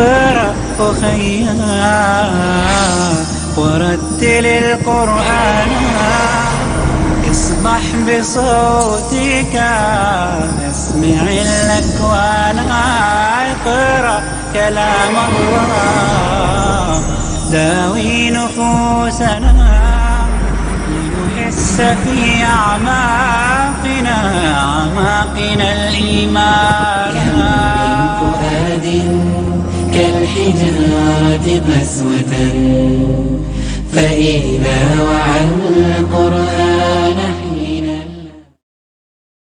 اقرأ أخيا ورتل القرآن اصبح بصوتك اسمع الأكوان. اقرأ كلام الله داوي نفوسنا لنحس في أعماقنا الإيمان. من فؤاد كالحجارة قسوة فإذا وعى القرآن حينا.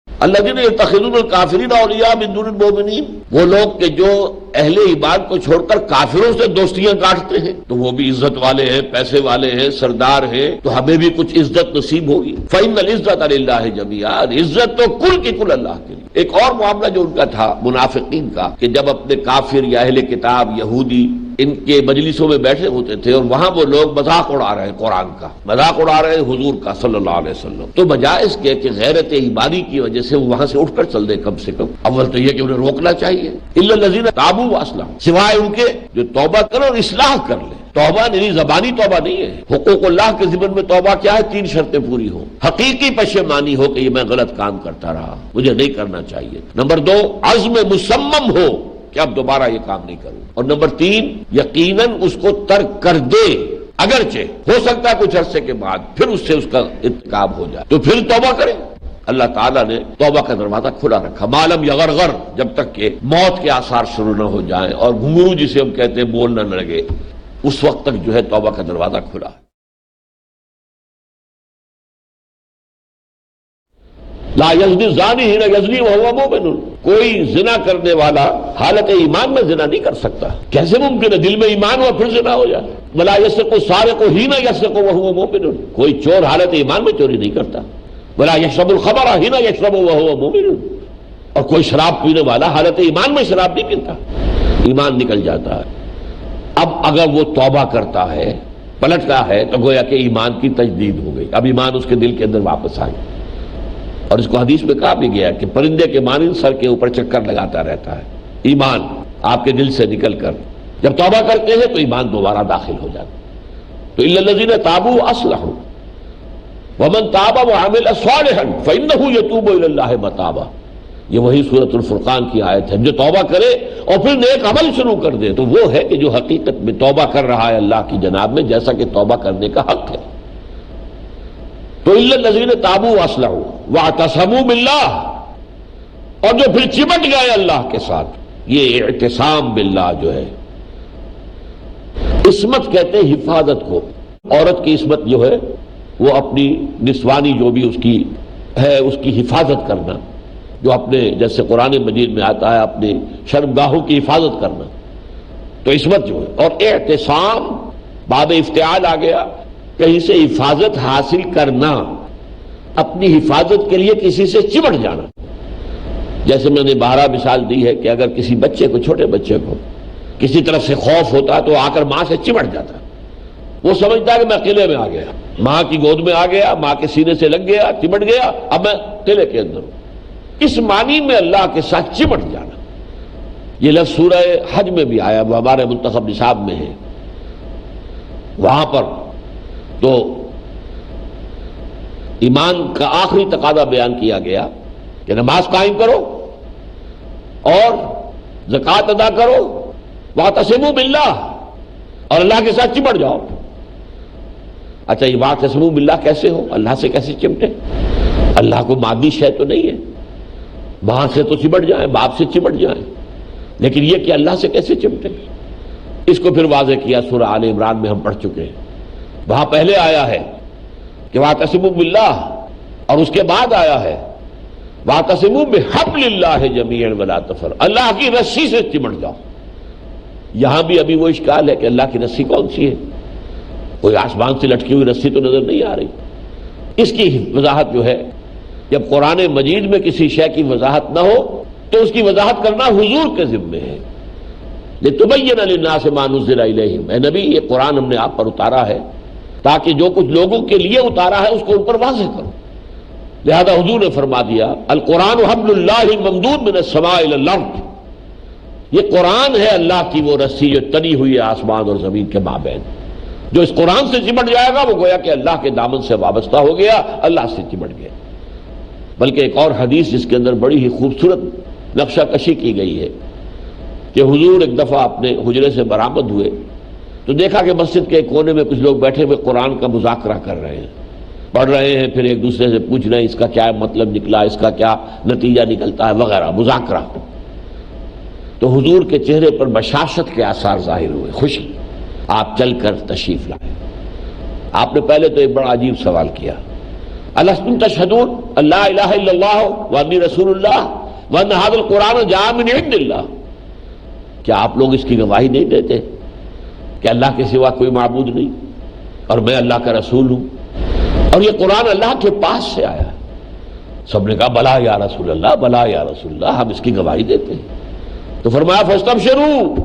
الذين يتخذون الكافرين اولیاء من دون المؤمنین، وہ لوگ کہ جو اہل ایمان کو چھوڑ کر کافروں سے دوستیاں کاٹتے ہیں، تو وہ بھی عزت والے ہیں، پیسے والے ہیں، سردار ہیں، تو ہمیں بھی کچھ عزت نصیب ہوگی. فإن العزة للہ جميعا، عزت تو کل کی کل اللہ کے لیے. ایک اور معاملہ جو ان کا تھا منافقین کا، کہ جب اپنے کافر یا اہل کتاب یہودی ان کے مجلسوں میں بیٹھے ہوتے تھے اور وہاں وہ لوگ مذاق اڑا رہے ہیں، قرآن کا مذاق اڑا رہے ہیں، حضور کا صلی اللہ علیہ وسلم، تو بجائے اس کے کہ غیرت ایمانی کی وجہ سے وہ وہاں سے اٹھ کر چل دے، کم سے کم اول تو یہ کہ انہیں روکنا چاہیے. الا الذین تابوا واصلحوا، سوائے ان کے جو توبہ کریں اور اصلاح کر لیں. توبہ یعنی زبانی توبہ نہیں ہے. حقوق اللہ کے ذمن میں توبہ کیا ہے؟ 3 شرطیں پوری ہوں. حقیقی پشیمانی ہو کہ یہ میں غلط کام کرتا رہا، مجھے نہیں کرنا چاہیے. نمبر 2 عزم مصمم ہو کہ اب دوبارہ یہ کام نہیں کروں. اور نمبر 3 یقیناً اس کو ترک کر دے، اگرچہ ہو سکتا ہے کچھ عرصے کے بعد پھر اس سے اس کا انتقام ہو جائے، تو پھر توبہ کرے. اللہ تعالیٰ نے توبہ کا دروازہ کھلا رکھا، معلوم یغرغر، جب تک کہ موت کے آثار شروع نہ ہو جائیں اور گھنگرو جسے ہم کہتے ہیں بولنا نہ لگے، اس وقت تک جو ہے توبہ کا دروازہ کھلا. لا یزنی الزانی حین یزنی وہو مؤمن، کوئی زنا کرنے والا حالت ایمان میں زنا نہیں کر سکتا. کیسے ممکن ہے؟ دل میں ایمان ہوا پھر زنا ہو جائے. ولا یسرق السارق حین یسرق وہو مؤمن، کوئی چور حالت ایمان میں چوری نہیں کرتا. ولا یشرب الخمر حین یشرب وہو مؤمن، اور کوئی شراب پینے والا حالت ایمان میں شراب نہیں پیتا، ایمان نکل جاتا ہے. اب اگر وہ توبہ کرتا ہے، پلٹتا ہے، تو گویا کہ ایمان کی تجدید ہو گئی، اب ایمان اس کے دل کے اندر واپس آئے. اور اس کو حدیث میں کہا بھی گیا کہ پرندے کے مانند سر کے اوپر چکر لگاتا رہتا ہے ایمان آپ کے دل سے نکل کر. جب توبہ کرتے ہیں تو ایمان دوبارہ داخل ہو جاتا. تو الا الذین تابوا واصلحوا ومن تاب وعمل صالحا فانہ یتوب الی اللہ متابا. یہ وہی سورۃ الفرقان کی آیت ہے. جو توبہ کرے اور پھر نیک عمل شروع کر دے تو وہ ہے کہ جو حقیقت میں توبہ کر رہا ہے اللہ کی جناب میں، جیسا کہ توبہ کرنے کا حق ہے. تو الا الذین تابوا واصلحوا واعتصموا باللہ، اور جو پھر چمٹ گئے اللہ کے ساتھ. یہ اعتصام باللہ جو ہے، عصمت کہتے ہیں حفاظت کو. عورت کی عصمت جو ہے وہ اپنی نسوانی جو بھی اس کی ہے اس کی حفاظت کرنا، جو اپنے جیسے قرآن مجید میں آتا ہے اپنے شرمگاہوں کی حفاظت کرنا، تو عصمت جو ہے. اور اعتصام باب افتعال آ گیا، کہیں سے حفاظت حاصل کرنا، اپنی حفاظت کے لیے کسی سے چمٹ جانا. جیسے میں نے بارہ مثال دی ہے کہ اگر کسی بچے کو، چھوٹے بچے کو کسی طرف سے خوف ہوتا تو آ کر ماں سے چمٹ جاتا. وہ سمجھتا ہے کہ میں قلعے میں آ گیا، ماں کی گود میں آ گیا، ماں کے سینے سے لگ گیا، چمٹ گیا، اب میں قلعے کے اندر ہوں. اس معنی میں اللہ کے ساتھ چمٹ جانا. یہ لفظ سورہ حج میں بھی آیا، وہ ہمارے منتخب نصاب میں ہے. وہاں پر تو ایمان کا آخری تقاضا بیان کیا گیا کہ نماز قائم کرو اور زکوٰۃ ادا کرو، واعتصموا باللہ، اور اللہ کے ساتھ چمٹ جاؤ. اچھا یہ واعتصموا باللہ کیسے ہو؟ اللہ سے کیسے چمٹے؟ اللہ کو مادی شے تو نہیں ہے، ماں سے تو چمٹ جائیں، باپ سے چمٹ جائیں، لیکن یہ کہ اللہ سے کیسے چمٹے؟ اس کو پھر واضح کیا سورہ آل عمران میں ہم پڑھ چکے ہیں. وہاں پہلے آیا ہے کہ واعتصموا باللہ، اور اس کے بعد آیا ہے واعتصموا بحبل اللہ جمیعا ولا تفرقوا، اللہ کی رسی سے چمٹ جاؤ. یہاں بھی ابھی وہ اشکال ہے کہ اللہ کی رسی کون سی ہے؟ کوئی آسمان سے لٹکی ہوئی رسی تو نظر نہیں آ رہی. اس کی وضاحت جو ہے، جب قرآن مجید میں کسی شے کی وضاحت نہ ہو تو اس کی وضاحت کرنا حضور کے ذمے ہے. لِتُبَيِّنَ لِلنَّاسِ مَا نُزِّلَ إِلَيْهِمْ، اے نبی یہ قرآن ہم نے آپ پر اتارا ہے تاکہ جو کچھ لوگوں کے لیے اتارا ہے اس کو ان پر واضح کرو. لہذا حضور نے فرما دیا القرآن حبل اللہ ممدود من السماء إلى الأرض، یہ قرآن ہے اللہ کی وہ رسی جو تنی ہوئی ہے آسمان اور زمین کے مابین. جو اس قرآن سے چمٹ جائے گا وہ گویا کہ اللہ کے دامن سے وابستہ ہو گیا، اللہ سے چمٹ گیا. بلکہ ایک اور حدیث جس کے اندر بڑی ہی خوبصورت نقشہ کشی کی گئی ہے کہ حضور ایک دفعہ اپنے حجرے سے برآمد ہوئے تو دیکھا کہ مسجد کے ایک کونے میں کچھ لوگ بیٹھے ہوئے قرآن کا مذاکرہ کر رہے ہیں، پڑھ رہے ہیں، پھر ایک دوسرے سے پوچھ رہے ہیں اس کا کیا مطلب نکلا، اس کا کیا نتیجہ نکلتا ہے وغیرہ، مذاکرہ. تو حضور کے چہرے پر بشاشت کے آثار ظاہر ہوئے، خوشی. آپ چل کر تشریف لائے. آپ نے پہلے تو ایک بڑا عجیب سوال کیا، الستم تشہدون اللہ الہ الا اللہ وانی رسول اللہ وان ھذا القرآن جاء من عند اللہ، کیا آپ لوگ اس کی گواہی نہیں دیتے کہ اللہ کے سوا کوئی معبود نہیں اور میں اللہ کا رسول ہوں اور یہ قرآن اللہ کے پاس سے آیا؟ سب نے کہا بلا یا رسول اللہ، بلا یا رسول اللہ، ہم اس کی گواہی دیتے ہیں. تو فرمایا فاستبشروا،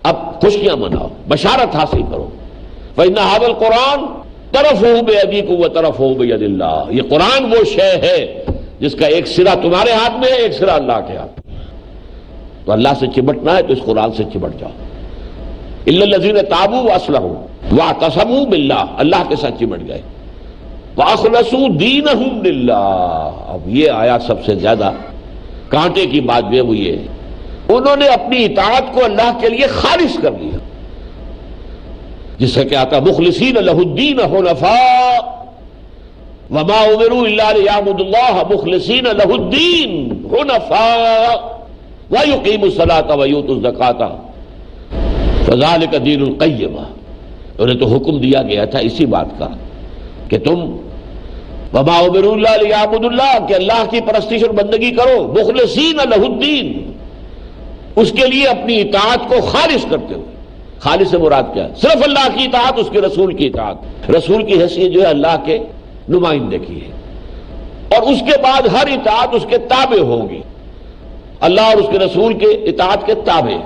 اب خوشیاں مناؤ، بشارت حاصل کرو. فإن هذا القرآن طرفه بيديكم وطرفه بيد اللہ، یہ قرآن وہ شے ہے جس کا ایک سرا تمہارے ہاتھ میں ہے، ایک سرا اللہ کے ہاتھ میں. تو اللہ سے چمٹنا ہے تو اس قرآن سے چمٹ جاؤ. الا الذين تابوا واصلحوا واعتصموا باللہ، اللہ کے ساتھ چمٹ گئے. واخلصوا دینہم للہ، اب یہ آیا سب سے زیادہ کانٹے کی بات جو ہے وہ یہ ہے، انہوں نے اپنی اطاعت کو اللہ کے لیے خالص کر دیا. جس سے کیا آتا مخلصین لہ الدین حنفاء وما امروا الا لیعبدوا اللہ مخلصین لہ الدین حنفاء ویقیموا الصلاۃ ویؤتوا الزکاۃ فذلک دین القیمہ. انہیں تو حکم دیا گیا تھا اسی بات کا کہ تم وما امروا الا لیعبدوا اللہ، کہ اللہ کی پرستش اور بندگی کرو، مخلصین لہ الدین، اس کے لیے اپنی اطاعت کو خالص کرتے ہوئے. خالص سے مراد کیا ہے؟ صرف اللہ کی اطاعت، اس کے رسول کی اطاعت. رسول کی حیثیت جو ہے اللہ کے نمائندے کی ہے، اور اس کے بعد ہر اطاعت اس کے تابع ہوگی. اللہ اور اس کے رسول کے اطاعت کے تابع،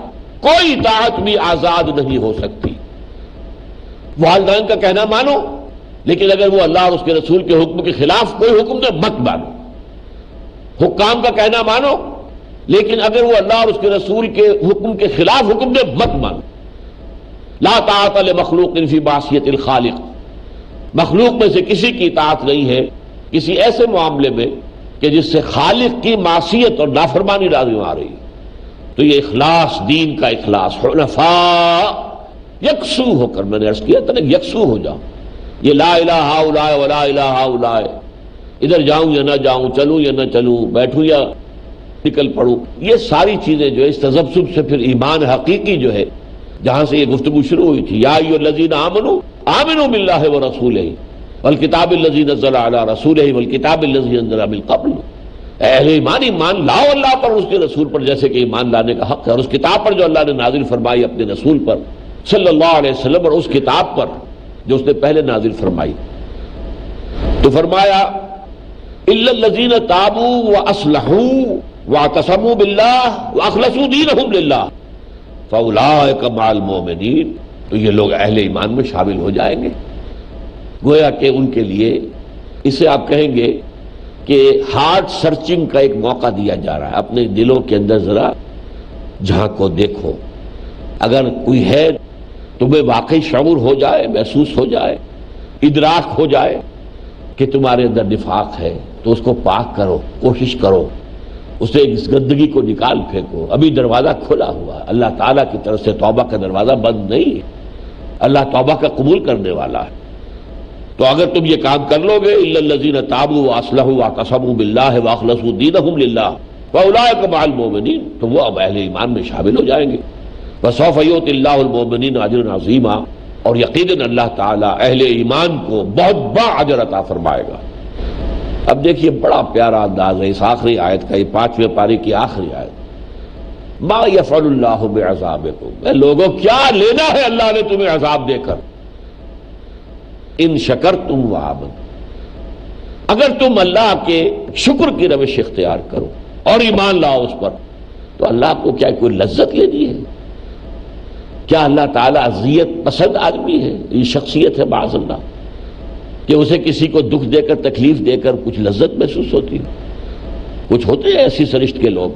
کوئی اطاعت بھی آزاد نہیں ہو سکتی. والدین کا کہنا مانو، لیکن اگر وہ اللہ اور اس کے رسول کے حکم کے خلاف کوئی حکم دے مت مانو. حکام کا کہنا مانو، لیکن اگر وہ اللہ اور اس کے رسول کے حکم کے خلاف حکم دے مت مانو. لا طاعت لمخلوق فی معصیۃ الخالق، مخلوق میں سے کسی کی اطاعت نہیں ہے کسی ایسے معاملے میں کہ جس سے خالق کی معصیت اور نافرمانی لازم آ رہی ہے. تو یہ اخلاص، دین کا اخلاص، حنفاء، یکسو ہو کر، میں نے عرض کیا تھا نا یکسو ہو جاؤ. یہ لا الہ الا ولا الہ الا، ادھر جاؤں یا نہ جاؤں، چلوں یا نہ چلوں، بیٹھوں یا نکل پڑوں، یہ ساری چیزیں جو ہے اس تذبذب سے پھر ایمان حقیقی جو ہے، جہاں سے یہ گفتگو شروع ہوئی تھی، یا ایھا الذین آمنوا آمنوا باللہ ورسولہ والکتاب الذی نزل علی رسولہ والکتاب الذی انزل من قبل. اہل ایمان ایمان لاؤ اللہ پر، اس کے رسول پر، جیسے کہ ایمان لانے کا حق ہے، اور اس کتاب پر جو اللہ نے نازل فرمائی اپنے رسول پر صلی اللہ علیہ وسلم، اور اس کتاب پر جو اس نے پہلے نازل فرمائی. تو فرمایا الا الذین تابوا واصلحوا واعتصموا باللہ واخلصوا دینہم للہ فاولئک مع المؤمنین. تو یہ لوگ اہل ایمان میں شامل ہو جائیں گے. گویا کہ ان کے لیے اسے آپ کہیں گے کہ ہارٹ سرچنگ کا ایک موقع دیا جا رہا ہے. اپنے دلوں کے اندر ذرا جھانکو، دیکھو، اگر کوئی ہے تمہیں واقعی شعور ہو جائے، محسوس ہو جائے، ادراک ہو جائے کہ تمہارے اندر نفاق ہے تو اس کو پاک کرو، کوشش کرو، اسے اس گندگی کو نکال پھینکو. ابھی دروازہ کھلا ہوا ہے، اللہ تعالیٰ کی طرف سے توبہ کا دروازہ بند نہیں ہے، اللہ توبہ کا قبول کرنے والا ہے. تو اگر تم یہ کام کر لو گے الا الذین تابوا واصلحوا واعتصموا باللہ واخلصوا دینہم للہ فاولئک مع المؤمنین، تو وہ اب اہل ایمان میں شامل ہو جائیں گے. وسوف یؤتی اللہ المؤمنین اجرا عظیما، اور یقیناً اللہ تعالیٰ اہل ایمان کو بہت بڑا اجر عطا فرمائے گا. اب دیکھیے بڑا پیارا انداز ہے اس آخری آیت کا، یہ 5ویں پارے کی آخری آیت. ما یفعل اللہ بعذابکم، اے لوگوں کیا لینا ہے اللہ نے تمہیں عذاب دے کر، ان شکرتم وآمنتم، اگر تم اللہ کے شکر کی روش اختیار کرو اور ایمان لاؤ اس پر، تو اللہ کو کیا کوئی لذت لینی ہے؟ کیا اللہ تعالیٰ اذیت پسند آدمی ہے؟ یہ شخصیت ہے معاذ اللہ کہ اسے کسی کو دکھ دے کر، تکلیف دے کر کچھ لذت محسوس ہوتی ہے. کچھ ہوتے ہیں ایسی سرشت کے لوگ،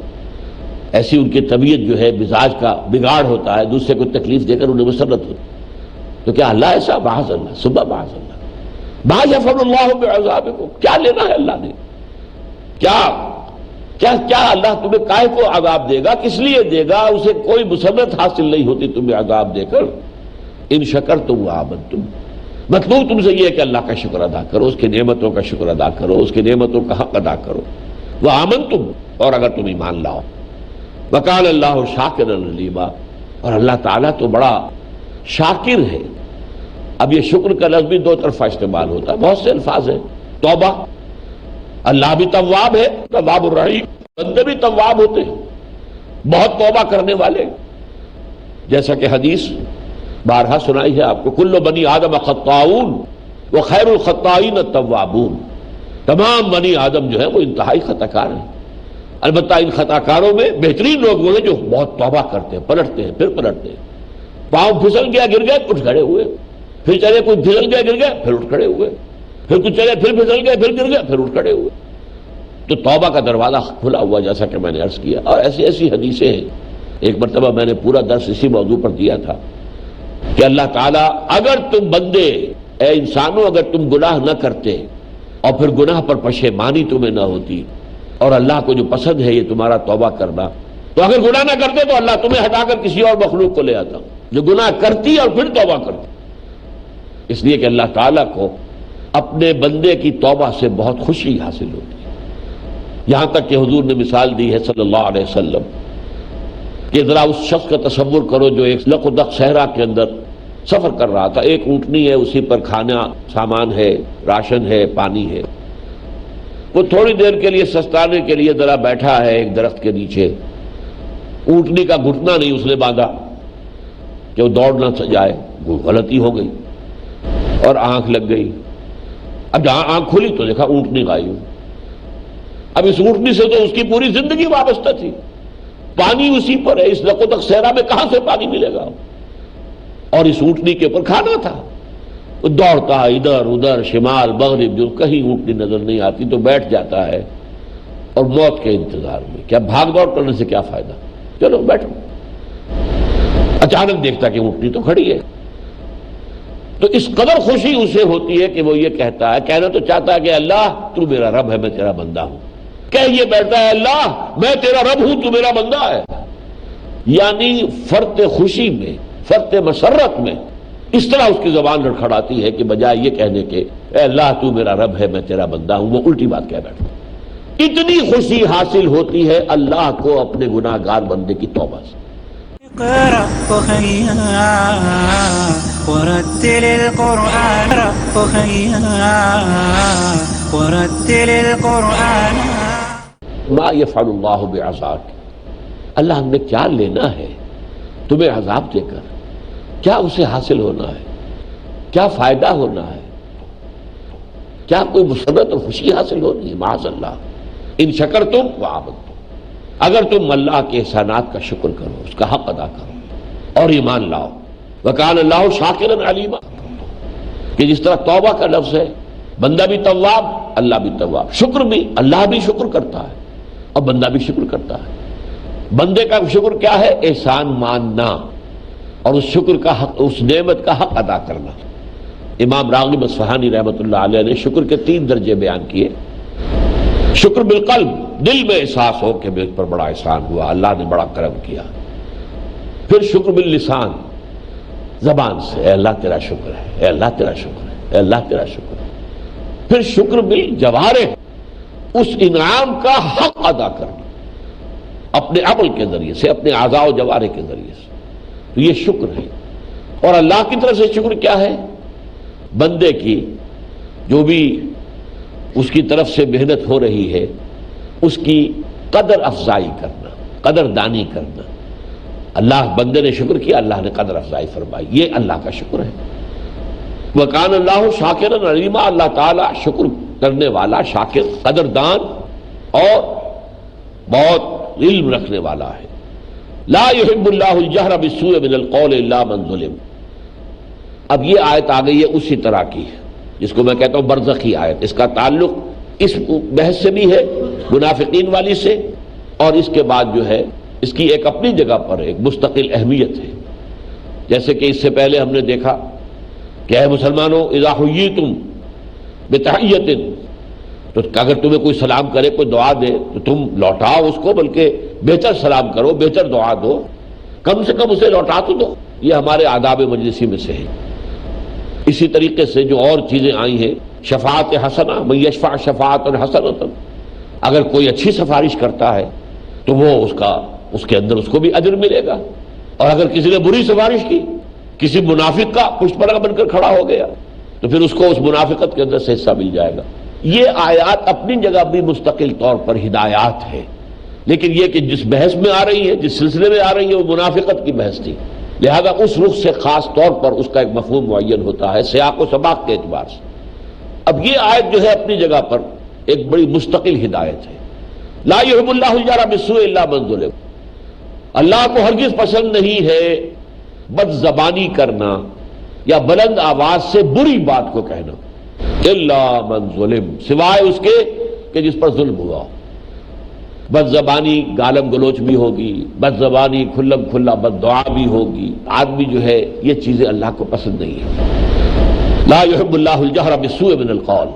ایسی ان کی طبیعت جو ہے مزاج کا بگاڑ ہوتا ہے، دوسرے کو تکلیف دے کر انہیں مسرت ہوتی، تو کیا اللہ ایسا؟ معاذ اللہ، صبح معاذ اللہ، ما یفعل اللہ بعذابکم، کیا لینا ہے اللہ نے؟ کیا اللہ تمہیں کائے کو عذاب دے گا؟ کس لیے دے گا؟ اسے کوئی مسرت حاصل نہیں ہوتی تمہیں عذاب دے کر۔ ان شکرتم وآمنتم، مطلوب تم سے یہ ہے کہ اللہ کا شکر ادا کرو، اس کی نعمتوں کا شکر ادا کرو، اس کی نعمتوں کا حق ادا کرو، وآمنتم، اور اگر تم ایمان لاؤ، وکان اللہ شاکرا علیما، اور اللہ تعالیٰ تو بڑا شاکر ہے۔ اب یہ شکر کا لفظ بھی دو طرفہ استعمال ہوتا ہے، بہت سے الفاظ ہیں۔ توبہ، اللہ بھی تواب ہے، تواب الرحیم، بندے بھی تواب ہوتے ہیں، بہت توبہ کرنے والے، جیسا کہ حدیث بارہا سنائی ہے آپ کو، کل بنی آدم خطاؤون وخیر الخطائین التوابون، تمام بنی آدم جو ہے وہ انتہائی خطا کار ہیں، البتہ ان خطا کاروں میں بہترین لوگ وہ ہیں جو بہت توبہ کرتے ہیں، پلٹتے ہیں، پھر پلٹتے ہیں، پاؤں پھسل گیا گر گئے اٹھ کھڑے ہوئے، پھر چلے کوئی پھسل گیا گر گیا پھر اٹھ کھڑے ہوئے، پھر کچھ چلے پھر پھسل گئے پھر گر گئے پھر اٹھ کھڑے ہوئے۔ تو توبہ کا دروازہ کھلا ہوا، جیسا کہ میں نے عرض کیا، اور ایسی ایسی حدیثیں ہیں۔ ایک مرتبہ میں نے پورا درس اسی موضوع پر دیا تھا کہ اللہ تعالیٰ، اگر تم بندے، اے انسانوں، اگر تم گناہ نہ کرتے اور پھر گناہ پر پشیمانی تمہیں نہ ہوتی، اور اللہ کو جو پسند ہے یہ تمہارا توبہ کرنا، تو اگر گناہ نہ کرتے تو اللہ تمہیں ہٹا کر کسی اور مخلوق کو لے آتا جو گناہ کرتی اور پھر توبہ کرتی۔ اس لیے کہ اللہ تعالیٰ کو اپنے بندے کی توبہ سے بہت خوشی حاصل ہوتی ہے، یہاں تک کہ حضور نے مثال دی ہے صلی اللہ علیہ وسلم کہ ذرا اس شخص کا تصور کرو جو ایک لق و دق صحرا کے اندر سفر کر رہا تھا، ایک اونٹنی ہے، اسی پر کھانا سامان ہے، راشن ہے، پانی ہے، وہ تھوڑی دیر کے لیے سستانے کے لیے ذرا بیٹھا ہے ایک درخت کے نیچے، اونٹنی کا گھٹنا نہیں اس نے باندھا کہ وہ دوڑ نہ جائے، غلطی ہو گئی اور آنکھ لگ گئی۔ اب جہاں آنکھ کھلی تو دیکھا اونٹنی غائب۔ اب اس اونٹنی سے تو اس کی پوری زندگی وابستہ تھی، پانی اسی پر ہے، اس لق و دق صحرا میں کہاں سے پانی ملے گا؟ اور اس اونٹنی کے اوپر کھانا تھا، وہ دوڑتا ہے ادھر ادھر، شمال مغرب، جو کہیں اونٹنی نظر نہیں آتی تو بیٹھ جاتا ہے اور موت کے انتظار میں۔ کیا بھاگ دوڑ کرنے سے کیا فائدہ؟ چلو بیٹھو۔ اچانک دیکھتا کہ اونٹنی تو کھڑی ہے، تو اس قدر خوشی اسے ہوتی ہے کہ وہ یہ کہتا ہے، کہنا تو چاہتا ہے کہ اللہ تو میرا رب ہے، میں تیرا بندہ ہوں، کہہ یہ بیٹھتا ہے اللہ میں تیرا رب ہوں تو میرا بندہ ہے۔ یعنی فرط خوشی میں، فرط مسرت میں اس طرح اس کی زبان لڑکھڑاتی ہے کہ بجائے یہ کہنے کے اے اللہ تو میرا رب ہے میں تیرا بندہ ہوں، وہ الٹی بات کہہ بیٹھتا ہے۔ اتنی خوشی حاصل ہوتی ہے اللہ کو اپنے گناہ گار بندے کی توبہ سے۔ اقرأ أخيا ورتل القرآن، اقرأ أخيا ورتل القرآن۔ ما يفعل اللہ بعذاب، اللہ ہم نے کیا لینا ہے تمہیں عذاب دے کر؟ کیا اسے حاصل ہونا ہے؟ کیا فائدہ ہونا ہے؟ کیا کوئی مسرت اور خوشی حاصل ہونی ہے؟ معاذ اللہ۔ ان شکرتم وآمنتم، اگر تم اللہ کے احسانات کا شکر کرو، اس کا حق ادا کرو اور ایمان لاؤ، وکان اللہ شاکرا علیما، کہ جس طرح توبہ کا لفظ ہے، بندہ بھی تواب، اللہ بھی تواب، شکر بھی، اللہ بھی شکر کرتا ہے اور بندہ بھی شکر کرتا ہے۔ بندے کا شکر کیا ہے؟ احسان ماننا اور اس شکر کا حق، اس نعمت کا حق ادا کرنا۔ امام راغب اصفہانی رحمۃ اللہ علیہ نے شکر کے 3 درجے بیان کیے۔ شکر بالقلب، دل میں احساس ہو کہ میرے پر بڑا احسان ہوا، اللہ نے بڑا کرم کیا۔ پھر شکر باللسان، زبان سے اے اللہ تیرا شکر ہے، اے اللہ تیرا شکر ہے، اے اللہ تیرا شکر ہے۔ پھر شکر بالجوارح، اس انعام کا حق ادا کرنا اپنے عمل کے ذریعے سے، اپنے اعضاء و جوارح کے ذریعے سے، تو یہ شکر ہے۔ اور اللہ کی طرف سے شکر کیا ہے؟ بندے کی جو بھی اس کی طرف سے محنت ہو رہی ہے اس کی قدر افزائی کرنا، قدر دانی کرنا۔ اللہ بندے نے شکر کیا، اللہ نے قدر افزائی فرمائی، یہ اللہ کا شکر ہے۔ وَكَانَ اللَّهُ شَاكِرًا عَلِيمًا، اللہ تعالیٰ شکر کرنے والا، شاکر، قدر دان اور بہت علم رکھنے والا ہے۔ لا يحب اللہ الجہر بالسوء من القول الا من ظلم۔ اب یہ آیت آ گئی ہے اسی طرح کی جس کو میں کہتا ہوں برزخی آیت، اس کا تعلق اس بحث سے بھی ہے، منافقین والی سے، اور اس کے بعد جو ہے اس کی ایک اپنی جگہ پر ایک مستقل اہمیت ہے. جیسے کہ اس سے پہلے ہم نے دیکھا کہ اے مسلمانوں اذا حییتم بتحیۃ، تو اگر تمہیں کوئی سلام کرے، کوئی دعا دے تو تم لوٹاؤ اس کو، بلکہ بہتر سلام کرو، بہتر دعا دو، کم سے کم اسے لوٹا تو دو. یہ ہمارے آداب مجلسی میں سے ہے. اسی طریقے سے جو اور چیزیں آئی ہیں، شفاعت حسنہ، من یشفع شفاعۃ حسنۃ، اگر کوئی اچھی سفارش کرتا ہے تو وہ اس کے اندر اس کو بھی اجر ملے گا. اور اگر کسی نے بری سفارش کی، کسی منافق کا پشت پناہ بن کر کھڑا ہو گیا، تو پھر اس کو اس منافقت کے اندر سے حصہ مل جائے گا. یہ آیات اپنی جگہ بھی مستقل طور پر ہدایات ہے، لیکن یہ کہ جس بحث میں آ رہی ہے، جس سلسلے میں آ رہی ہے، وہ منافقت کی بحث تھی، لہذا اس رخ سے خاص طور پر اس کا ایک مفہوم معین ہوتا ہے سیاق و سباق کے اعتبار سے. اب یہ آیت جو ہے اپنی جگہ پر ایک بڑی مستقل ہدایت ہے. لا یحب اللہ الجہر بالسوء الا من ظلم، اللہ کو ہرگز پسند نہیں ہے بد زبانی کرنا یا بلند آواز سے بری بات کو کہنا، الا من ظلم، سوائے اس کے کہ جس پر ظلم ہوا. بد زبانی گالم گلوچ بھی ہوگی، بد زبانی کھلم کھلا بد دعا بھی ہوگی. آدمی جو ہے یہ چیزیں اللہ کو پسند نہیں ہے. لا یحب اللہ الجہر بالسوء من القول،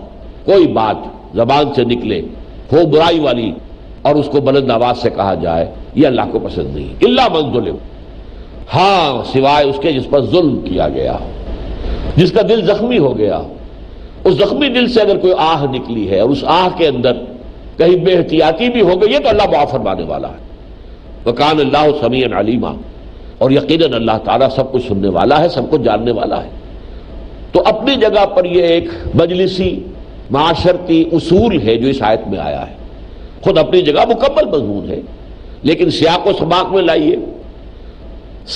کوئی بات زبان سے نکلے ہو برائی والی اور اس کو بلند آواز سے کہا جائے، یہ اللہ کو پسند نہیں. الا من ظلم، ہاں سوائے اس کے جس پر ظلم کیا گیا، جس کا دل زخمی ہو گیا. اس زخمی دل سے اگر کوئی آہ نکلی ہے اور اس آہ کے اندر کہیں بے احتیاطی بھی ہو گئی ہے تو اللہ معاف فرمانے والا ہے. وَكَانَ اللَّهُ سَمِيعًا عَلِيمًا، اور یقیناً اللہ تعالیٰ سب کچھ سننے والا ہے، سب کچھ جاننے والا ہے. تو اپنی جگہ پر یہ ایک مجلسی معاشرتی اصول ہے جو اس آیت میں آیا ہے، خود اپنی جگہ مکمل مضمون ہے، لیکن سیاق و سباق میں لائیے.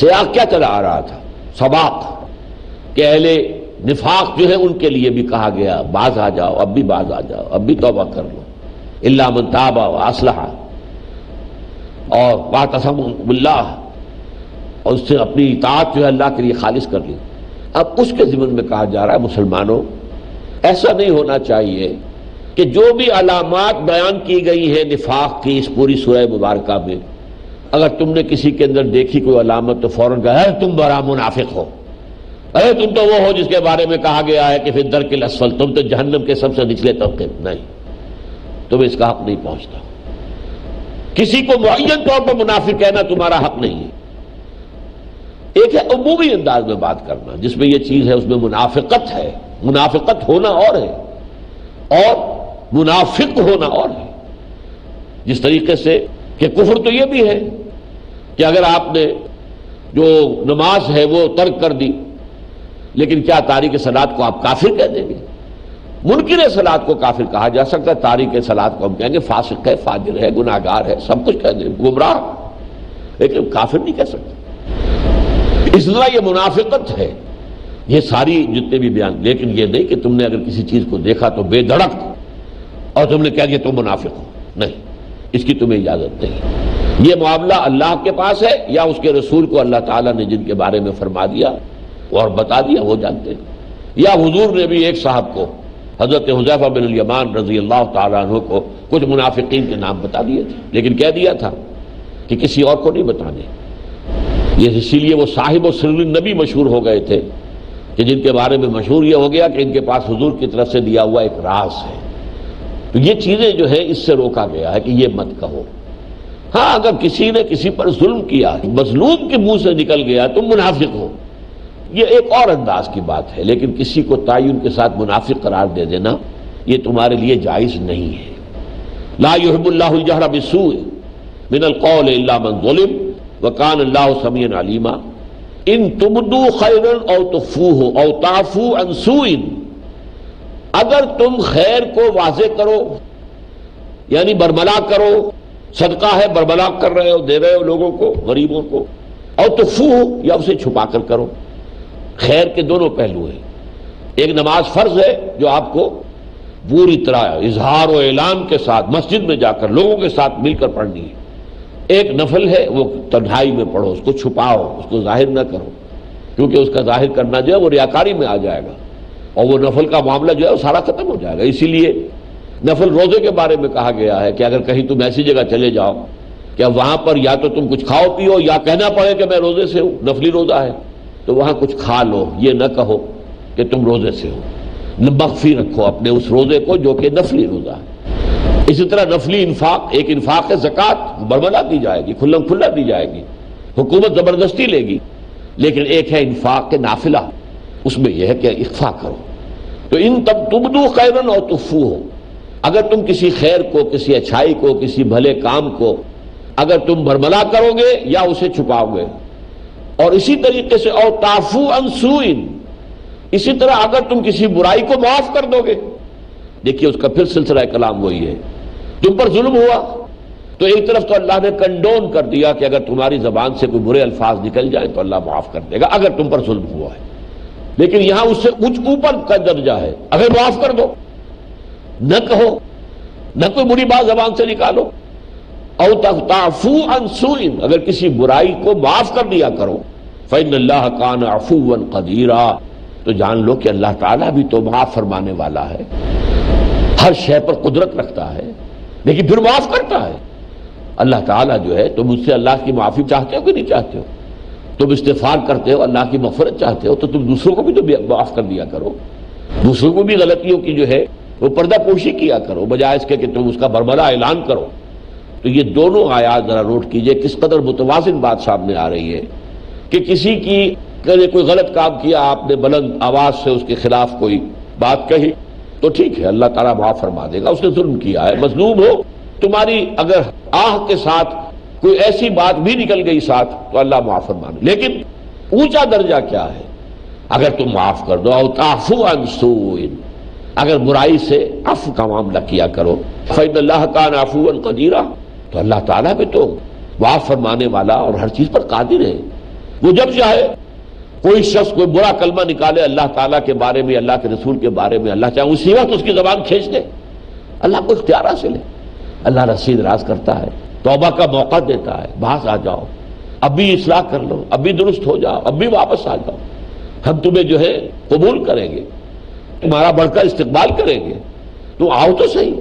سیاق کیا چلا آ رہا تھا؟ سباق، کہ اہل نفاق جو ہے ان کے لیے بھی کہا گیا باز آ جاؤ، اب بھی باز آ جاؤ، اب بھی توبہ کر لو. الا من تاب واصلح، اور واعتصموا باللہ، اور اس سے اپنی اطاعت جو ہے اللہ کے لیے خالص کر لی. اب اس کے ضمن میں کہا جا رہا ہے مسلمانوں ایسا نہیں ہونا چاہیے کہ جو بھی علامات بیان کی گئی ہیں نفاق کی اس پوری سورہ مبارکہ میں، اگر تم نے کسی کے اندر دیکھی کوئی علامت تو فوراً کہا تم بڑا منافق ہو، ارے تم تو وہ ہو جس کے بارے میں کہا گیا ہے کہ پھر درک الاسفل، تم تو جہنم کے سب سے نچلے طبقے. نہیں، تمہیں اس کا حق نہیں پہنچتا. کسی کو معین طور پر منافق کہنا تمہارا حق نہیں ہے. ایک ہے عمومی انداز میں بات کرنا جس میں یہ چیز ہے، اس میں منافقت ہے. منافقت ہونا اور ہے اور منافق ہونا اور ہے. جس طریقے سے کہ کفر تو یہ بھی ہے کہ اگر آپ نے جو نماز ہے وہ ترک کر دی، لیکن کیا تارک صلاۃ کو آپ کافر کہہ دیں گے؟ منکر صلاۃ کو کافر کہا جا سکتا ہے، تارک صلاۃ کو ہم کہیں گے فاسق ہے، فاجر ہے، گناہگار ہے، سب کچھ کہہ دیں، گمراہ، لیکن کافر نہیں کہہ سکتے. اس طرح یہ منافقت ہے. یہ ساری جتنے بھی بیان، لیکن یہ نہیں کہ تم نے اگر کسی چیز کو دیکھا تو بے دھڑک اور تم نے کہہ دیا تم منافق ہو. نہیں، اس کی تمہیں اجازت نہیں. یہ معاملہ اللہ کے پاس ہے یا اس کے رسول کو اللہ تعالیٰ نے جن کے بارے میں فرما دیا اور بتا دیا وہ جانتے ہیں. یا حضور نے بھی ایک صاحب کو، حضرت حذیفہ بن الیمان رضی اللہ تعالیٰ عنہ کو، کچھ منافقین کے نام بتا دیے تھے، لیکن کہہ دیا تھا کہ کسی اور کو نہیں بتانے. یہ اسی لیے وہ صاحب و سر النبی مشہور ہو گئے تھے کہ جن کے بارے میں مشہور یہ ہو گیا کہ ان کے پاس حضور کی طرف سے دیا ہوا ایک راز ہے. تو یہ چیزیں جو ہے اس سے روکا گیا ہے کہ یہ مت کہو. ہاں اگر کسی نے کسی پر ظلم کیا، مظلوم کے منہ سے نکل گیا تم منافق ہو، یہ ایک اور انداز کی بات ہے، لیکن کسی کو تعین کے ساتھ منافق قرار دے دینا یہ تمہارے لیے جائز نہیں ہے. لا يحب اللہ الجہر بالسوء من القول الا من ظلم وکان اللہ سمیعا علیما ان تبدوا خیرا او تخفوه او تعفو عن سوء، اگر تم خیر کو واضح کرو یعنی برملا کرو، صدقہ ہے برملا کر رہے ہو، دے رہے ہو لوگوں کو، غریبوں کو، او تخفوه یا اسے چھپا کر کرو. خیر کے دونوں پہلو ہیں. ایک نماز فرض ہے جو آپ کو پوری طرح اظہار و اعلان کے ساتھ مسجد میں جا کر لوگوں کے ساتھ مل کر پڑھنی ہے. ایک نفل ہے وہ تنہائی میں پڑھو، اس کو چھپاؤ، اس کو ظاہر نہ کرو، کیونکہ اس کا ظاہر کرنا جو ہے وہ ریاکاری میں آ جائے گا اور وہ نفل کا معاملہ جو ہے وہ سارا ختم ہو جائے گا. اسی لیے نفل روزے کے بارے میں کہا گیا ہے کہ اگر کہیں تم ایسی جگہ چلے جاؤ کہ وہاں پر یا تو تم کچھ کھاؤ پیو یا کہنا پڑے کہ میں روزے سے ہوں، نفلی روزہ ہے، تو وہاں کچھ کھا لو، یہ نہ کہو کہ تم روزے سے ہو، مخفی رکھو اپنے اس روزے کو جو کہ نفلی روزہ ہے۔ اسی طرح نفلی انفاق، ایک انفاق ہے زکوٰۃ، برملا دی جائے گی، کھلم کھلا دی جائے گی، حکومت زبردستی لے گی، لیکن ایک ہے انفاق کے نافلہ، اس میں یہ ہے کہ اخفا کرو۔ تو ان تب تبدو خیرن اور تخفو ہو، اگر تم کسی خیر کو، کسی اچھائی کو، کسی بھلے کام کو اگر تم برملا کرو گے یا اسے چھپاؤ گے، اور اسی طریقے سے اور تعفو عن سوء، اسی طرح اگر تم کسی برائی کو معاف کر دو گے، دیکھیے اس کا پھر سلسلہ کلام وہی ہے، تم پر ظلم ہوا تو ایک طرف تو اللہ نے کنڈون کر دیا کہ اگر تمہاری زبان سے کوئی برے الفاظ نکل جائیں تو اللہ معاف کر دے گا اگر تم پر ظلم ہوا ہے، لیکن یہاں اس سے کچھ اوپر کا درجہ ہے، اگر معاف کر دو، نہ کہو، نہ کوئی بری بات زبان سے نکالو، او تعفو عن سوء، اگر کسی برائی کو معاف کر دیا کرو، فإن اللہ کان عفوا قدیرا، تو جان لو کہ اللہ تعالیٰ بھی تو معاف فرمانے والا ہے، ہر شے پر قدرت رکھتا ہے لیکن پھر معاف کرتا ہے۔ اللہ تعالیٰ جو ہے، تم مجھ سے اللہ کی معافی چاہتے ہو کہ نہیں چاہتے ہو؟ تم استغفار کرتے ہو، اللہ کی مغفرت چاہتے ہو، تو تم دوسروں کو بھی تو معاف کر دیا کرو، دوسروں کو بھی غلطیوں کی جو ہے وہ پردہ پوشی کیا کرو، بجائے اس کے کہ تم اس کا برملا اعلان کرو۔ تو یہ دونوں آیات ذرا نوٹ کیجئے، کس قدر متوازن بات سامنے آ رہی ہے کہ کسی کی کوئی غلط کام کیا، آپ نے بلند آواز سے اس کے خلاف کوئی بات کہی تو ٹھیک ہے، اللہ تعالیٰ معاف فرما دے گا، اس نے ظلم کیا ہے، مظلوم ہو، تمہاری اگر آہ کے ساتھ کوئی ایسی بات بھی نکل گئی ساتھ تو اللہ معاف فرما دے، لیکن اونچا درجہ کیا ہے؟ اگر تم معاف کر دو، او تعفو عن سوء، اگر برائی سے عفو کا معاملہ کیا کرو، فإن اللہ کان عفوا قدیرا، تو اللہ تعالیٰ بھی تو معاف فرمانے والا اور ہر چیز پر قادر ہے، وہ جب چاہے کوئی شخص کوئی برا کلمہ نکالے اللہ تعالیٰ کے بارے میں، اللہ کے رسول کے بارے میں، اللہ چاہے اسی وقت اس کی زبان کھینچ دے، اللہ کو اختیار حاصل ہے، اللہ رسید راز کرتا ہے، توبہ کا موقع دیتا ہے، باز آ جاؤ، اب بھی اصلاح کر لو، اب بھی درست ہو جاؤ، اب بھی واپس آ جاؤ، ہم تمہیں جو ہے قبول کریں گے، تمہارا بڑھ کر استقبال کریں گے، تو آؤ تو صحیح۔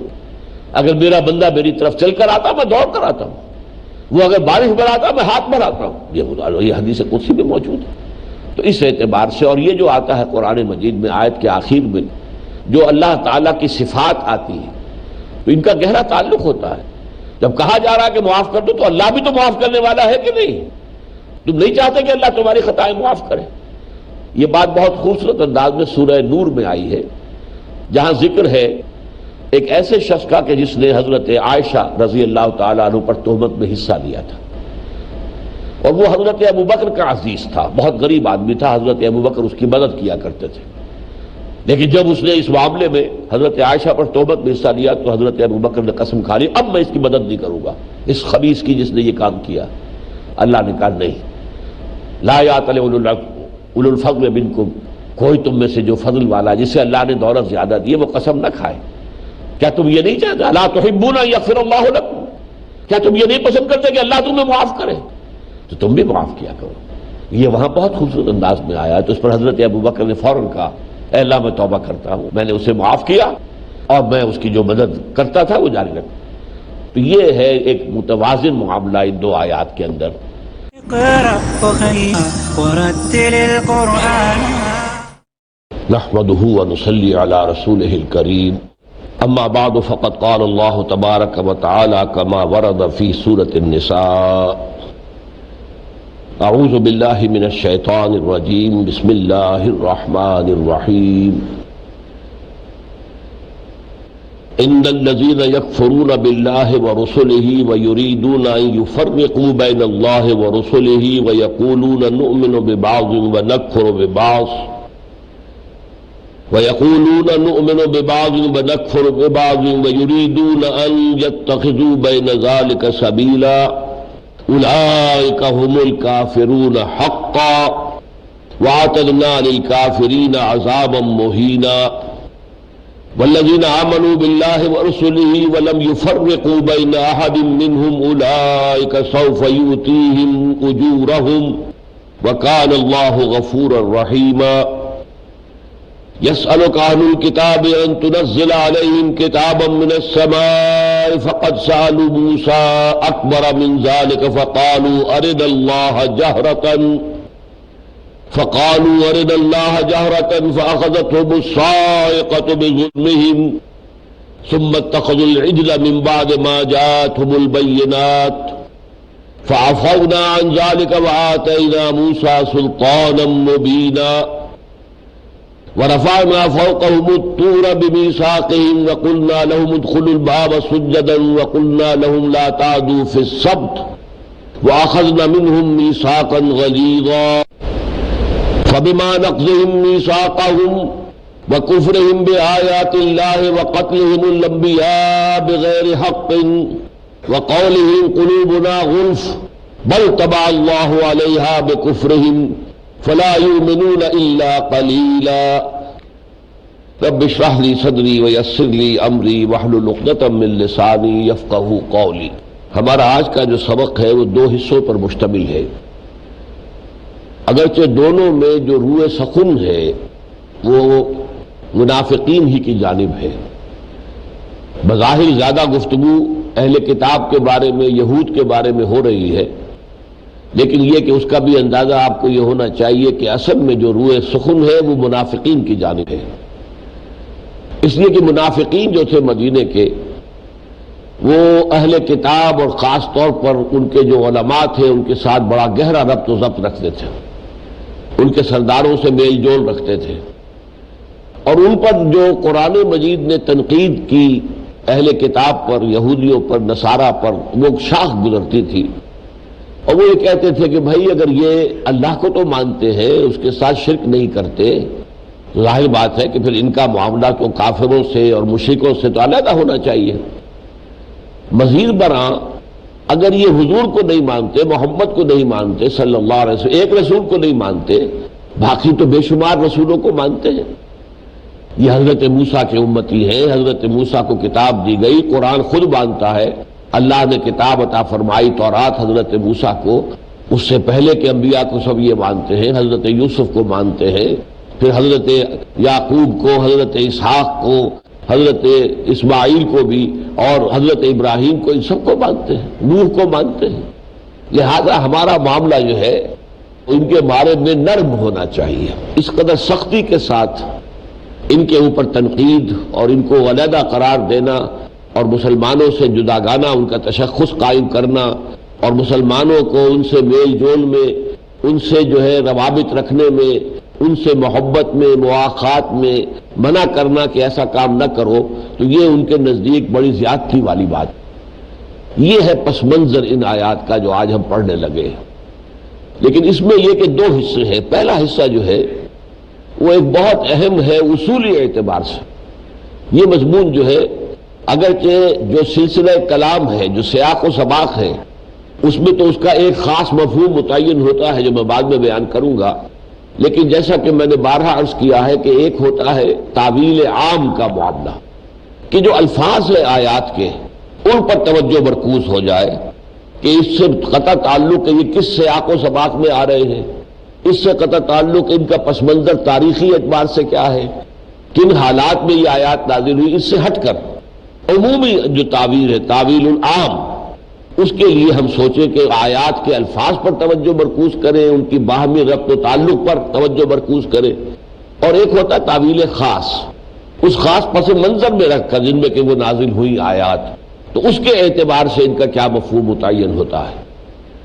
اگر میرا بندہ میری طرف چل کر آتا میں دوڑ کر آتا ہوں، وہ اگر بارش بڑھاتا میں ہاتھ بڑھاتا ہوں، یہ حدیث قدسی میں موجود ہے۔ تو اس اعتبار سے، اور یہ جو آتا ہے قرآن مجید میں آیت کے آخر میں جو اللہ تعالیٰ کی صفات آتی ہے تو ان کا گہرا تعلق ہوتا ہے۔ جب کہا جا رہا ہے کہ معاف کر دو تو اللہ بھی تو معاف کرنے والا ہے کہ نہیں؟ تم نہیں چاہتے کہ اللہ تمہاری خطائیں معاف کرے؟ یہ بات بہت خوبصورت انداز میں سورہ نور میں آئی ہے، جہاں ذکر ہے ایک ایسے شخص کا کہ جس نے حضرت عائشہ رضی اللہ تعالیٰ عنہ پر تہمت میں حصہ لیا تھا، اور وہ حضرت ابوبکر کا عزیز تھا، بہت غریب آدمی تھا، حضرت ابوبکر اس کی مدد کیا کرتے تھے، لیکن جب اس نے اس معاملے میں حضرت عائشہ پر تہمت میں حصہ لیا تو حضرت ابوبکر نے قسم کھا لی اب میں اس کی مدد نہیں کروں گا، اس خبیث کی جس نے یہ کام کیا۔ اللہ نے کہا نہیں، لا یأتل اولو الفضل منکم، کوئی تم میں سے جو فضل والا جسے اللہ نے دولت زیادہ دی وہ قسم نہ کھائے۔ کیا تم یہ نہیں چاہتے؟ الا تحبون ان یغفر اللہ لکم، کیا تم یہ نہیں پسند کرتے کہ اللہ تمہیں معاف کرے؟ تو تم بھی معاف کیا کرو۔ یہ وہاں بہت خوبصورت انداز میں آیا ہے، تو اس پر حضرت ابوبکر نے فوراً کہا اے اللہ میں توبہ کرتا ہوں، میں نے اسے معاف کیا اور میں اس کی جو مدد کرتا تھا وہ جاری رکھوں۔ تو یہ ہے ایک متوازن معاملہ ان دو آیات کے اندر۔ اقرأ ورتل القرآن نحمده ونصلي على رسوله الكريم، اما بعد فقد قال الله تبارك وتعالى كما ورد في سورة النساء: اعوذ باللہ من الشیطان الرجیم، بسم اللہ الرحمن الرحیم۔ ان الذین یکفرون باللہ ورسلہ ویریدون ان یفرقوا بین اللہ ورسلہ ویقولون نؤمن ببعض ونکفر ببعض ویریدون ان یتخذوا بین ذلک سبیلا اولئک هم الکافرون حقا واعتدنا للکافرین عذابا مہینا والذین آمنوا باللہ ورسلہ ولم یفرقوا بین احد منہم اولئک سوف یؤتیہم اجورہم وکان اللہ غفورا رحیما۔ يسألك أهل الكتاب أن تنزل عليهم كتابا من السماء فقد سألوا موسى أكبر من ذلك فقالوا أرنا الله جهرة فأخذتهم الصاعقة بظلمهم ثم اتخذوا العجل من بعد ما جاءتهم البينات فعفونا عن ذلك وآتينا موسى سلطانا مبينا ورفعنا فوقهم الطور بميثاقهم وقلنا لهم ادخلوا الباب سجدا وقلنا لهم لا تعدوا في السبت وأخذنا منهم ميثاقا غليظا فبما نقضهم ميثاقهم وكفرهم بآيات الله وقتلهم الأنبياء بغير حق وقولهم قلوبنا غلف بل طبع الله عليها بكفرهم فلا يؤمنون إلا قليلا رب اشرح لي صدری ویسر لی امری واحلل عقدۃ من لسانی یفقہوا قولی۔ ہمارا آج کا جو سبق ہے وہ دو حصوں پر مشتمل ہے، اگرچہ دونوں میں جو روح سخن ہے وہ منافقین ہی کی جانب ہے۔ بظاہر زیادہ گفتگو اہل کتاب کے بارے میں، یہود کے بارے میں ہو رہی ہے، لیکن یہ کہ اس کا بھی اندازہ آپ کو یہ ہونا چاہیے کہ اصل میں جو روح سخن ہے وہ منافقین کی جانب ہے، اس لیے کہ منافقین جو تھے مدینے کے وہ اہل کتاب اور خاص طور پر ان کے جو علماء تھے ان کے ساتھ بڑا گہرا ربط و ضبط رکھتے تھے، ان کے سرداروں سے میل جول رکھتے تھے، اور ان پر جو قرآن مجید نے تنقید کی اہل کتاب پر، یہودیوں پر، نصارہ پر، وہ شاخ گزرتی تھی، اور وہ یہ کہتے تھے کہ بھائی اگر یہ اللہ کو تو مانتے ہیں، اس کے ساتھ شرک نہیں کرتے، تو ظاہر بات ہے کہ پھر ان کا معاملہ تو کافروں سے اور مشرکوں سے تو علیحدہ ہونا چاہیے۔ مزید برآں اگر یہ حضور کو نہیں مانتے، محمد کو نہیں مانتے صلی اللہ علیہ وسلم، ایک رسول کو نہیں مانتے، باقی تو بے شمار رسولوں کو مانتے ہیں۔ یہ حضرت موسیٰ کے امتی ہیں، حضرت موسیٰ کو کتاب دی گئی، قرآن خود مانتا ہے، اللہ نے کتاب عطا فرمائی تورات حضرت موسیٰ کو، اس سے پہلے کے انبیاء کو سب یہ مانتے ہیں، حضرت یوسف کو مانتے ہیں، پھر حضرت یعقوب کو، حضرت اسحاق کو، حضرت اسماعیل کو بھی، اور حضرت ابراہیم کو، ان سب کو مانتے ہیں، نوح کو مانتے ہیں۔ لہذا ہمارا معاملہ جو ہے ان کے بارے میں نرم ہونا چاہیے، اس قدر سختی کے ساتھ ان کے اوپر تنقید اور ان کو علیحدہ قرار دینا اور مسلمانوں سے جداگانہ ان کا تشخص قائم کرنا اور مسلمانوں کو ان سے میل جول میں، ان سے جو ہے روابط رکھنے میں، ان سے محبت میں، مواخات میں منع کرنا کہ ایسا کام نہ کرو، تو یہ ان کے نزدیک بڑی زیادتی والی بات۔ یہ ہے پس منظر ان آیات کا جو آج ہم پڑھنے لگے۔ لیکن اس میں یہ کہ دو حصے ہیں۔ پہلا حصہ جو ہے وہ ایک بہت اہم ہے اصولی اعتبار سے۔ یہ مضمون جو ہے اگرچہ جو سلسلہ کلام ہے، جو سیاق و سباق ہے، اس میں تو اس کا ایک خاص مفہوم متعین ہوتا ہے جو میں بعد میں بیان کروں گا، لیکن جیسا کہ میں نے بارہا عرض کیا ہے کہ ایک ہوتا ہے تعویل عام کا معاملہ، کہ جو الفاظ ہیں آیات کے ان پر توجہ مرکوز ہو جائے کہ اس سے قطع تعلق ہے یہ کس سیاق و سباق میں آ رہے ہیں، اس سے قطع تعلق ان کا پس منظر تاریخی اعتبار سے کیا ہے، کن حالات میں یہ آیات نازل ہوئی، اس سے ہٹ کر عمومی جو تعبیر ہے تعویل العام، اس کے لیے ہم سوچیں کہ آیات کے الفاظ پر توجہ مرکوز کریں، ان کی باہمی ربط و تعلق پر توجہ مرکوز کریں، اور ایک ہوتا ہے تعویل خاص، اس خاص پس منظر میں رکھ کر جن میں کہ وہ نازل ہوئی آیات، تو اس کے اعتبار سے ان کا کیا مفہوم متعین ہوتا ہے۔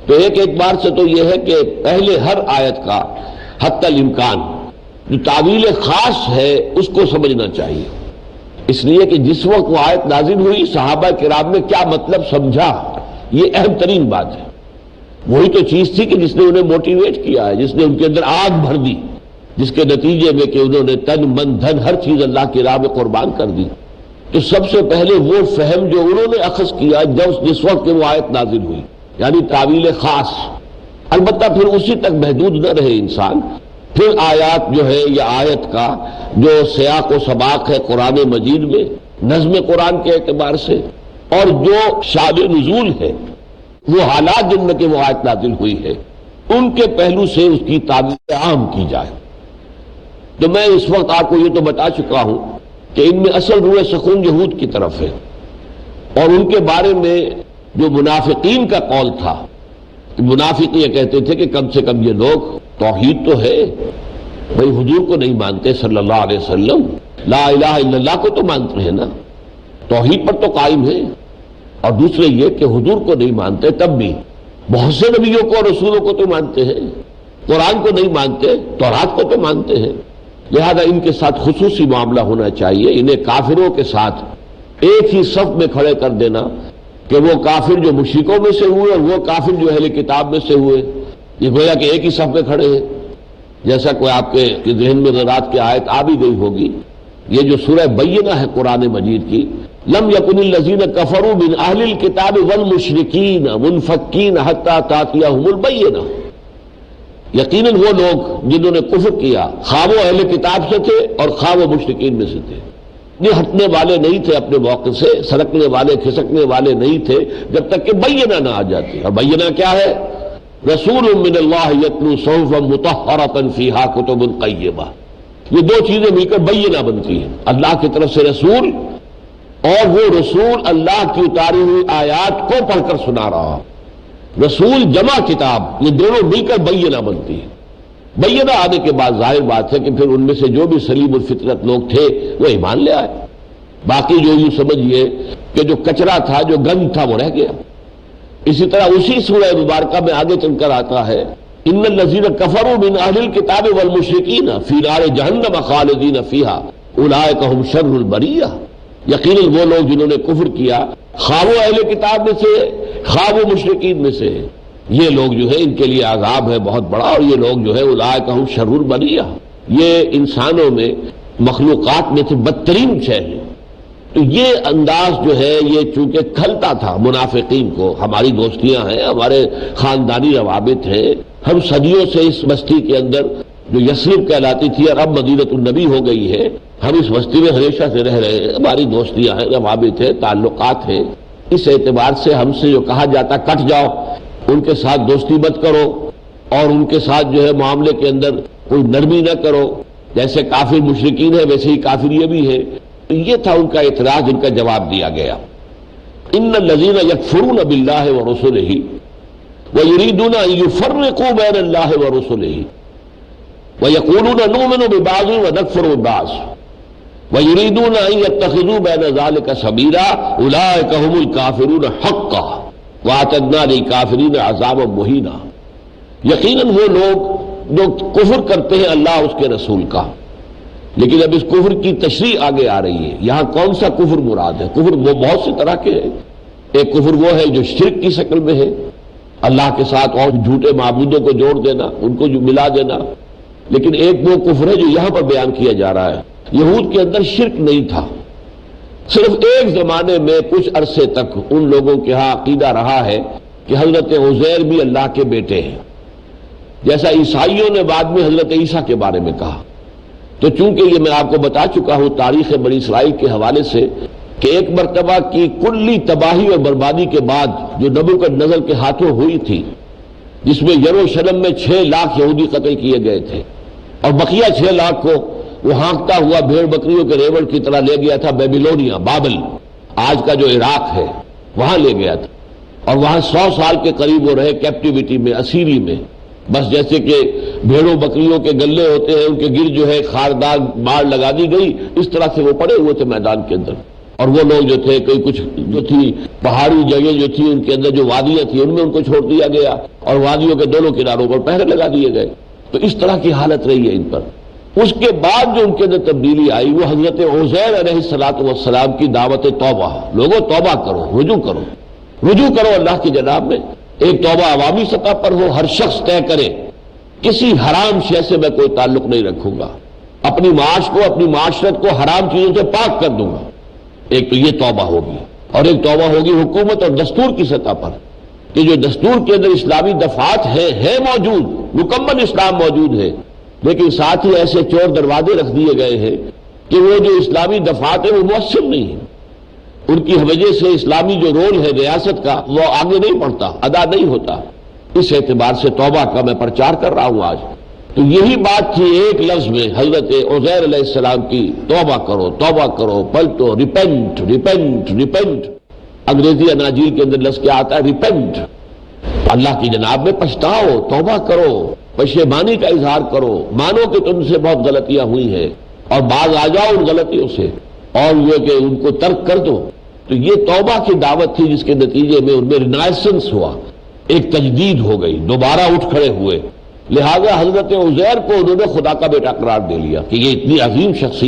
تو ایک اعتبار سے تو یہ ہے کہ پہلے ہر آیت کا حتی الامکان جو تعویل خاص ہے اس کو سمجھنا چاہیے، اس لیے کہ جس وقت وہ آیت نازل ہوئی صحابہ کرام نے کیا مطلب سمجھا، یہ اہم ترین بات ہے۔ وہی تو چیز تھی کہ جس نے انہیں موٹیویٹ کیا ہے، جس نے ان کے اندر آگ بھر دی، جس کے نتیجے میں کہ انہوں نے تن من دھن ہر چیز اللہ کی راہ میں قربان کر دی۔ تو سب سے پہلے وہ فہم جو انہوں نے اخذ کیا جس وقت کہ وہ آیت نازل ہوئی، یعنی تعویل خاص، البتہ پھر اسی تک محدود نہ رہے انسان، پھر آیات جو ہے یہ آیت کا جو سیاق و سباق ہے قرآن مجید میں نظم قرآن کے اعتبار سے، اور جو شان نزول ہے، وہ حالات جن میں کہ وہ آیت نازل ہوئی ہے، ان کے پہلو سے اس کی تعبیر عام کی جائے۔ تو میں اس وقت آپ کو یہ تو بتا چکا ہوں کہ ان میں اصل روح سکون یہود کی طرف ہے، اور ان کے بارے میں جو منافقین کا قول تھا، منافق یہ کہتے تھے کہ کم سے کم یہ لوگ توحید تو ہے، بھائی حضور کو نہیں مانتے صلی اللہ علیہ وسلم، لا الہ الا اللہ کو تو مانتے ہیں نا، توحید پر تو قائم ہے، اور دوسرے یہ کہ حضور کو نہیں مانتے تب بھی بہت سے نبیوں کو اور رسولوں کو تو مانتے ہیں، قرآن کو نہیں مانتے تورات کو تو مانتے ہیں، لہذا ان کے ساتھ خصوصی معاملہ ہونا چاہیے، انہیں کافروں کے ساتھ ایک ہی صف میں کھڑے کر دینا کہ وہ کافر جو مشرکوں میں سے ہوئے اور وہ کافر جو اہل کتاب میں سے ہوئے، یہ گویا کہ ایک ہی صف میں کھڑے ہیں، جیسا کوئی آپ کے ذہن میں رات کی آیت آ بھی گئی ہوگی، یہ جو سورہ بینہ ہے قرآن مجید کی، لم یکن الذین کفروا من اہل الکتاب والمشرکین منفکین حتی تأتیہم البینہ، یقیناً وہ لوگ جنہوں نے کفر کیا خواہ وہ اہل کتاب سے تھے اور خواہ وہ مشرکین میں سے تھے، یہ ہٹنے والے نہیں تھے اپنے موقع سے، سرکنے والے کھسکنے والے نہیں تھے جب تک کہ بینہ نہ آ جاتی، اور بینہ کیا ہے؟ رسول من اللہ یتلو صحفا مطہرۃ فیہا کتب قیمہ، یہ دو چیزیں مل کر بینہ بنتی ہیں، اللہ کی طرف سے رسول اور وہ رسول اللہ کی اتاری ہوئی آیات کو پڑھ کر سنا رہا، رسول جمع کتاب، یہ دونوں مل کر بینہ بنتی ہے۔ بینہ آنے کے بعد ظاہر بات ہے کہ پھر ان میں سے جو بھی سلیم الفطرت لوگ تھے وہ ایمان لے آئے، باقی جو یوں سمجھیے کہ جو کچرا تھا، جو گند تھا، وہ رہ گیا۔ اسی طرح اسی سورہ مبارکہ میں آگے چل کر آتا ہے ان الذین کفروا من اہل الکتاب والمشرکین فی نار جہنم خالدین فیہا اولئک ھم شر البریہ، یقیناً وہ لوگ جنہوں نے کفر کیا خواہ وہ اہل کتاب میں سے خواہ وہ مشرکین میں سے، یہ لوگ جو ہے ان کے لیے عذاب ہے بہت بڑا، اور یہ لوگ جو ہے اولئک ھم شر البریہ، یہ انسانوں میں مخلوقات میں سے بدترین شے ہے۔ تو یہ انداز جو ہے یہ چونکہ کھلتا تھا منافقین کو، ہماری دوستیاں ہیں، ہمارے خاندانی روابط ہیں، ہم صدیوں سے اس بستی کے اندر جو یثرب کہلاتی تھی اور اب مدینۃ النبی ہو گئی ہے، ہم اس بستی میں ہمیشہ سے رہ رہے ہیں، ہماری دوستیاں ہیں، روابط ہیں، تعلقات ہیں، اس اعتبار سے ہم سے جو کہا جاتا کٹ جاؤ، ان کے ساتھ دوستی مت کرو، اور ان کے ساتھ جو ہے معاملے کے اندر کوئی نرمی نہ کرو، جیسے کافر مشرکین ہے ویسے ہی کافر یہ بھی ہے، یہ تھا ان کا اعتراض، ان کا جواب دیا گیا۔ ان الذین یکفرون باللہ ورسلہ ویریدون ان یفرقوا بین اللہ ورسلہ ویقولون نؤمن ببعض ونکفر ببعض ویریدون ان یتخذوا بین ذلک سبیلا اولئک ھم الکافرون حقا واعتدنا للکافرین عذابا مہینا، یقیناً وہ لوگ جو کفر کرتے ہیں اللہ اس کے رسول کا، لیکن اب اس کفر کی تشریح آگے آ رہی ہے، یہاں کون سا کفر مراد ہے؟ کفر وہ بہت سی طرح کے ہیں، ایک کفر وہ ہے جو شرک کی شکل میں ہے، اللہ کے ساتھ اور جھوٹے معبودوں کو جوڑ دینا، ان کو جو ملا دینا، لیکن ایک وہ کفر ہے جو یہاں پر بیان کیا جا رہا ہے۔ یہود کے اندر شرک نہیں تھا، صرف ایک زمانے میں کچھ عرصے تک ان لوگوں کے ہاں عقیدہ رہا ہے کہ حضرت عزیر بھی اللہ کے بیٹے ہیں، جیسا عیسائیوں نے بعد میں حضرت عیسیٰ کے بارے میں کہا۔ تو چونکہ یہ میں آپ کو بتا چکا ہوں تاریخ بنی اسرائیل کے حوالے سے کہ ایک مرتبہ کی کلی تباہی اور بربادی کے بعد جو نبوکدنضر کے ہاتھوں ہوئی تھی، جس میں یروشلم میں 6 لاکھ یہودی قتل کیے گئے تھے، اور بقیہ 6 لاکھ کو وہ ہانکتا ہوا بھیڑ بکریوں کے ریوڑ کی طرح لے گیا تھا بیبیلونیا، بابل، آج کا جو عراق ہے، وہاں لے گیا تھا، اور وہاں 100 سال کے قریب وہ رہے کیپٹیوٹی میں، اسیری میں، بس جیسے کہ بھیڑوں بکریوں کے گلے ہوتے ہیں ان کے گر جو ہے خاردار مار لگا دی گئی، اس طرح سے وہ پڑے ہوئے تھے میدان کے اندر، اور وہ لوگ جو تھے کوئی کچھ جو تھی پہاڑی جگہ جو تھی ان کے اندر جو وادیاں تھیں ان میں ان کو چھوڑ دیا گیا، اور وادیوں کے دونوں کناروں پر پہرے لگا دیے گئے، تو اس طرح کی حالت رہی ہے ان پر۔ اس کے بعد جو ان کے اندر تبدیلی آئی وہ حضرت عزیر علیہ السلام کی دعوت توبہ، لوگوں توبہ کرو، رجوع کرو اللہ کی جناب میں، ایک توبہ عوامی سطح پر ہو، ہر شخص طے کرے کسی حرام شے سے میں کوئی تعلق نہیں رکھوں گا، اپنی معاش کو، اپنی معاشرت کو حرام چیزوں سے پاک کر دوں گا، ایک تو یہ توبہ ہوگی، اور ایک توبہ ہوگی حکومت اور دستور کی سطح پر کہ جو دستور کے اندر اسلامی دفعات ہے موجود، مکمل اسلام موجود ہے، لیکن ساتھ ہی ایسے چور دروازے رکھ دیے گئے ہیں کہ وہ جو اسلامی دفعات ہیں وہ مؤثر نہیں ہیں، ان کی وجہ سے اسلامی جو رول ہے ریاست کا وہ آگے نہیں بڑھتا، ادا نہیں ہوتا۔ اس اعتبار سے توبہ کا میں پرچار کر رہا ہوں آج تو یہی بات تھی ایک لفظ میں حضرت عزیر علیہ السلام کی، توبہ کرو، توبہ کرو، پلٹو، ریپینٹ ریپینٹ ریپینٹ۔ انگریزی اناجیل کے اندر لفظ کیا آتا ہے؟ ریپینٹ۔ اللہ کی جناب میں پچھتاؤ، توبہ کرو، پشیمانی کا اظہار کرو، مانو کہ تم سے بہت غلطیاں ہوئی ہیں اور باز آ جاؤ ان غلطیوں سے اور یہ کہ ان کو ترک کر دو۔ تو یہ توبہ کی دعوت تھی جس کے نتیجے میں ان میں رینائسنس ہوا، ایک تجدید ہو گئی، دوبارہ اٹھ کھڑے ہوئے۔ لہذا حضرت عزیر کو انہوں نے خدا کا بیٹا قرار دے لیا کہ یہ اتنی عظیم شخصیت